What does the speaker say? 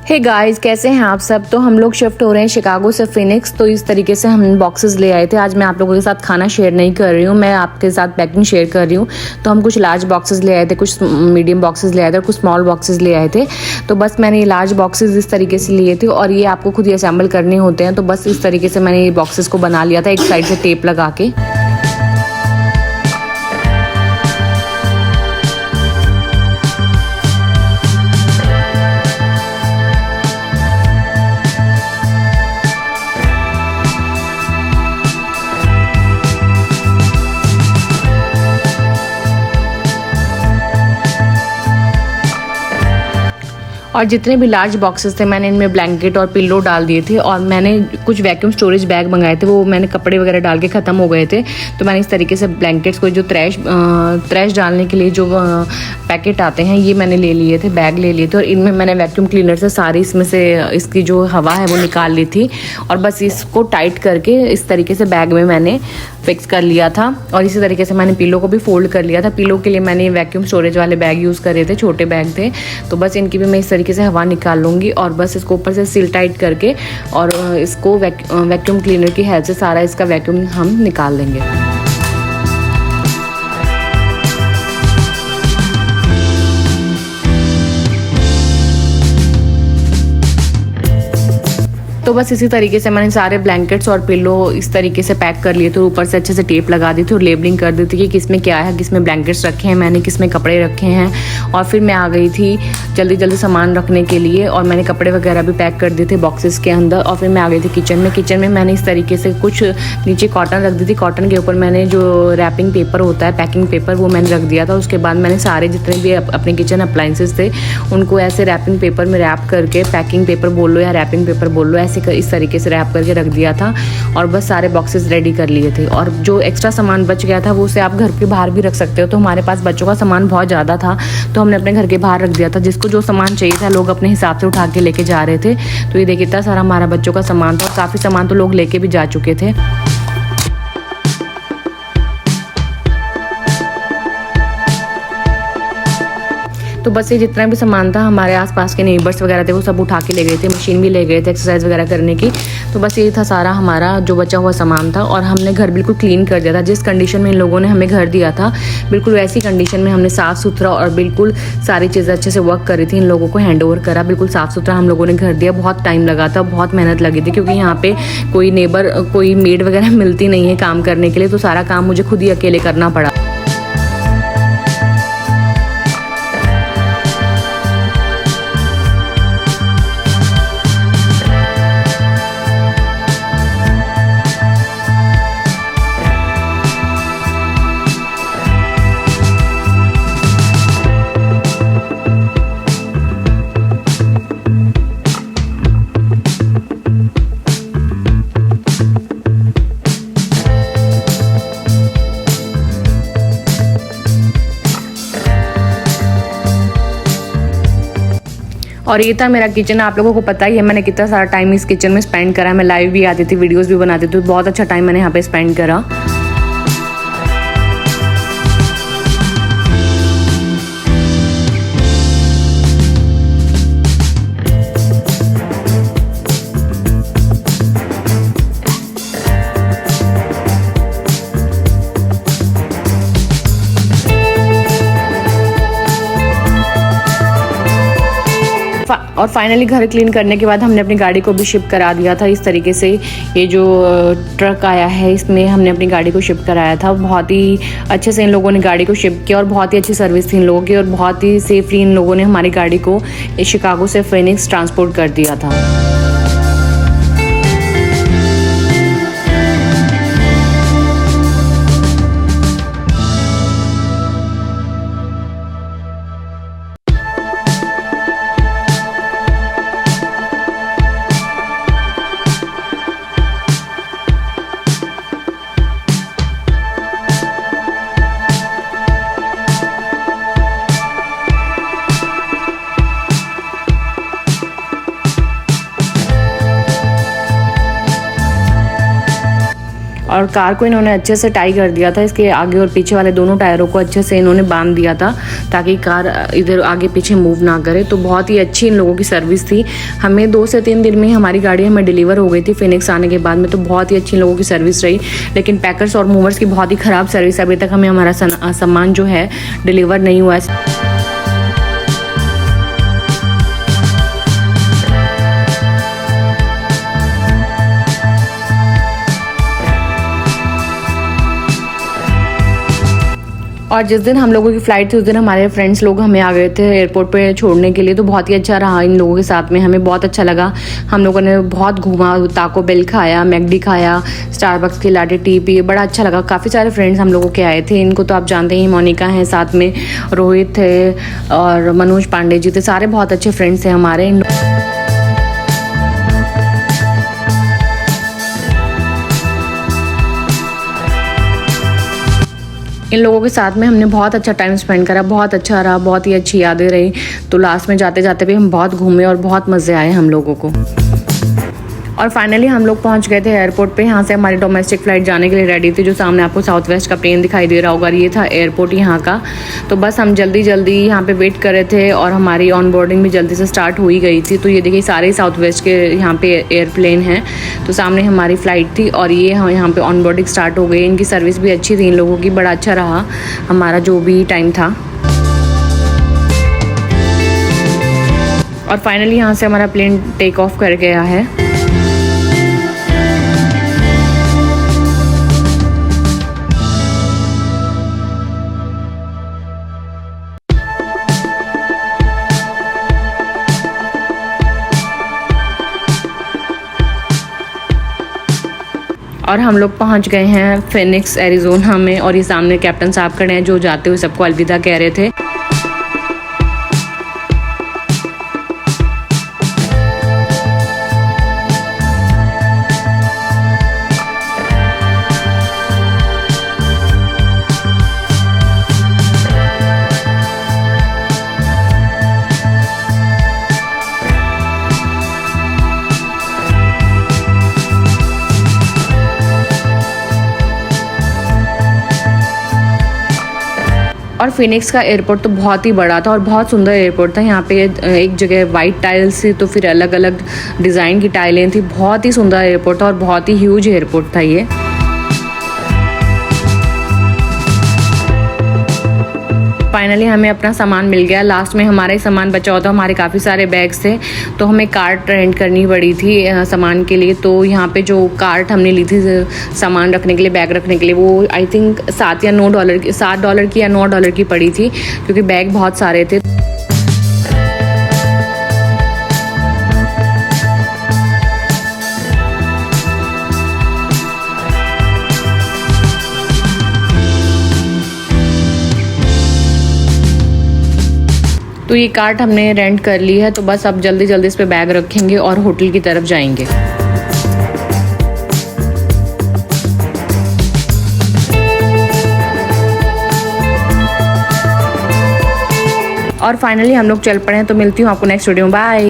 Hey guys, कैसे हैं आप सब। तो हम लोग शिफ्ट हो रहे हैं शिकागो से फिनिक्स। तो इस तरीके से हम बॉक्सेस ले आए थे। आज मैं आप लोगों के साथ खाना शेयर नहीं कर रही हूँ, मैं आपके साथ पैकिंग शेयर कर रही हूँ। तो हम कुछ लार्ज बॉक्सेस ले आए थे, कुछ मीडियम बॉक्सेस ले आए थे और कुछ स्मॉल बॉक्सेस ले आए थे। तो बस मैंने ये लार्ज बॉक्सेस इस तरीके से लिए थे और ये आपको खुद ही असेंबल करने होते हैं। तो बस इस तरीके से मैंने ये बॉक्सेस को बना लिया था एक साइड से टेप लगा के। और जितने भी लार्ज बॉक्सेस थे मैंने इनमें ब्लैंकेट और पिल्लो डाल दिए थे। और मैंने कुछ वैक्यूम स्टोरेज बैग मंगाए थे, वो मैंने कपड़े वगैरह डाल के ख़त्म हो गए थे। तो मैंने इस तरीके से ब्लैंकेट्स को जो त्रैश डालने के लिए जो पैकेट आते हैं ये मैंने ले लिए थे, बैग ले लिए थे। और इनमें मैंने वैक्यूम क्लीनर से सारी इसमें से इसकी जो हवा है वो निकाल ली थी। और बस इसको टाइट करके इस तरीके से बैग में मैंने फिक्स कर लिया था। और इसी तरीके से मैंने पिलो को भी फोल्ड कर लिया था। पिलो के लिए मैंने वैक्यूम स्टोरेज वाले बैग यूज़ करे थे, छोटे बैग थे। तो बस इनकी भी मैं इस तरीके से हवा निकाल लूँगी और बस इसको ऊपर से सील टाइट करके और इसको वैक्यूम क्लीनर की हेल्प से सारा इसका वैक्यूम हम निकाल लेंगे। तो बस इसी तरीके से मैंने सारे ब्लैंकेट्स और पिल्लो इस तरीके से पैक कर लिए थे। ऊपर से अच्छे से टेप लगा दी थी और लेबलिंग कर दी थी कि किस में क्या है, किस में ब्लैंकेट्स रखे हैं मैंने, किस में कपड़े रखे हैं। और फिर मैं आ गई थी जल्दी जल्दी सामान रखने के लिए और मैंने कपड़े वगैरह भी पैक कर दिए थे बॉक्सेस के अंदर। और फिर मैं आ गई थी किचन में मैंने इस तरीके से कुछ नीचे कॉटन रख दी थी। कॉटन के ऊपर मैंने जो रैपिंग पेपर होता है, पैकिंग पेपर, वो मैंने रख दिया था। उसके बाद मैंने सारे जितने भी अपने किचन अप्लाइंसेस थे उनको ऐसे रैपिंग पेपर में रैप करके, पैकिंग पेपर बोल लो या रैपिंग पेपर बोल लो, ऐसे इस तरीके से रैप करके रख दिया था। और बस सारे बॉक्सेस रेडी कर लिए थे। और जो एक्स्ट्रा सामान बच गया था वो उसे आप घर के बाहर भी रख सकते हो। तो हमारे पास बच्चों का सामान बहुत ज़्यादा था तो हमने अपने घर के बाहर रख दिया था। जिसको जो सामान चाहिए था लोग अपने हिसाब से उठा के लेके जा रहे थे। तो ये देखिए इतना सारा हमारा बच्चों का सामान था और काफ़ी सामान तो लोग लेके भी जा चुके थे। तो बस ये जितना भी सामान था हमारे आसपास के नेबर्स वगैरह थे वो सब उठा के ले गए थे। मशीन भी ले गए थे एक्सरसाइज वगैरह करने की। तो बस ये था सारा हमारा जो बचा हुआ सामान था। और हमने घर बिल्कुल क्लीन कर दिया था। जिस कंडीशन में इन लोगों ने हमें घर दिया था बिल्कुल वैसी कंडीशन में हमने साफ़ सुथरा और बिल्कुल सारी चीज़ें अच्छे से वर्क करी थी। इन लोगों को हैंड ओवर करा, बिल्कुल साफ़ सुथरा हम लोगों ने घर दिया। बहुत टाइम लगा था, बहुत मेहनत लगी थी क्योंकि यहाँ पे कोई नेबर, कोई मेड वगैरह मिलती नहीं है काम करने के लिए। तो सारा काम मुझे खुद ही अकेले करना पड़ा। और ये था मेरा किचन। आप लोगों को पता ही है मैंने कितना सारा टाइम इस किचन में स्पेंड करा। मैं लाइव भी आती थी, वीडियोस भी बनाती थी। बहुत अच्छा टाइम मैंने यहाँ पे स्पेंड करा। और फाइनली घर क्लीन करने के बाद हमने अपनी गाड़ी को भी शिप करा दिया था। इस तरीके से ये जो ट्रक आया है इसमें हमने अपनी गाड़ी को शिप कराया था। बहुत ही अच्छे से इन लोगों ने गाड़ी को शिप किया और बहुत ही अच्छी सर्विस थी इन लोगों की। और बहुत ही सेफली इन लोगों ने हमारी गाड़ी को शिकागो से फिनिक्स ट्रांसपोर्ट कर दिया था। और कार को इन्होंने अच्छे से टाई कर दिया था, इसके आगे और पीछे वाले दोनों टायरों को अच्छे से इन्होंने बांध दिया था ताकि कार इधर आगे पीछे मूव ना करे। तो बहुत ही अच्छी इन लोगों की सर्विस थी। हमें 2 से 3 दिन में ही हमारी गाड़ी हमें डिलीवर हो गई थी फिनिक्स आने के बाद में। तो बहुत ही अच्छी इन लोगों की सर्विस रही, लेकिन पैकर्स और मूवर्स की बहुत ही ख़राब सर्विस। अभी तक हमें हमारा सामान जो है डिलीवर नहीं हुआ है। और जिस दिन हम लोगों की फ़्लाइट थी उस दिन हमारे फ्रेंड्स लोग हमें आ गए थे एयरपोर्ट पे छोड़ने के लिए। तो बहुत ही अच्छा रहा इन लोगों के साथ में, हमें बहुत अच्छा लगा। हम लोगों ने बहुत घूमा, ताको बेल खाया, मैकडी खाया, स्टारबक्स की लाटे टी पी, बड़ा अच्छा लगा। काफ़ी सारे फ्रेंड्स हम लोगों के आए थे। इनको तो आप जानते ही, मोनिका हैं, साथ में रोहित थे और मनोज पांडे जी थे, सारे बहुत अच्छे फ्रेंड्स थे हमारे। इन लोगों के साथ में हमने बहुत अच्छा टाइम स्पेंड करा, बहुत अच्छा रहा, बहुत ही अच्छी यादें रही। तो लास्ट में जाते जाते भी हम बहुत घूमे और बहुत मज़े आए हम लोगों को। और फाइनली हम लोग पहुंच गए थे एयरपोर्ट पे। यहाँ से हमारी डोमेस्टिक फ़्लाइट जाने के लिए रेडी थी। जो सामने आपको साउथ वेस्ट का प्लेन दिखाई दे रहा होगा, ये था एयरपोर्ट यहाँ का। तो बस हम जल्दी जल्दी यहाँ पे वेट कर रहे थे और हमारी ऑन बोर्डिंग भी जल्दी से स्टार्ट हो ही गई थी। तो ये देखिए सारे साउथ वेस्ट के यहाँ पे एयरप्लेन हैं। तो सामने हमारी फ़्लाइट थी और ये यहाँ पे ऑन बोर्डिंग स्टार्ट हो गई। इनकी सर्विस भी अच्छी थी इन लोगों की, बड़ा अच्छा रहा हमारा जो भी टाइम था। और फाइनली यहाँ से हमारा प्लेन टेक ऑफ कर गया है। और हम लोग पहुंच गए हैं फिनिक्स एरिजोना में। और ये सामने कैप्टन साहब खड़े हैं जो जाते हुए सबको अलविदा कह रहे थे। और फिनिक्स का एयरपोर्ट तो बहुत ही बड़ा था और बहुत सुंदर एयरपोर्ट था। यहाँ पे एक जगह वाइट टाइल्स थी तो फिर अलग अलग डिज़ाइन की टाइलें थी। बहुत ही सुंदर एयरपोर्ट था और बहुत ही ह्यूज एयरपोर्ट था ये। फाइनली हमें अपना सामान मिल गया। लास्ट में हमारा ही सामान बचा हुआ था, हमारे काफ़ी सारे बैग्स थे। तो हमें कार्ट रेंट करनी पड़ी थी सामान के लिए। तो यहाँ पे जो कार्ट हमने ली थी सामान रखने के लिए, बैग रखने के लिए, वो आई थिंक $7 या $9 की या $9 की पड़ी थी, क्योंकि बैग बहुत सारे थे। तो ये कार्ट हमने रेंट कर ली है। तो बस अब जल्दी जल्दी इस पे बैग रखेंगे और होटल की तरफ जाएंगे। और फाइनली हम लोग चल पड़े हैं। तो मिलती हूँ आपको नेक्स्ट वीडियो में। बाय।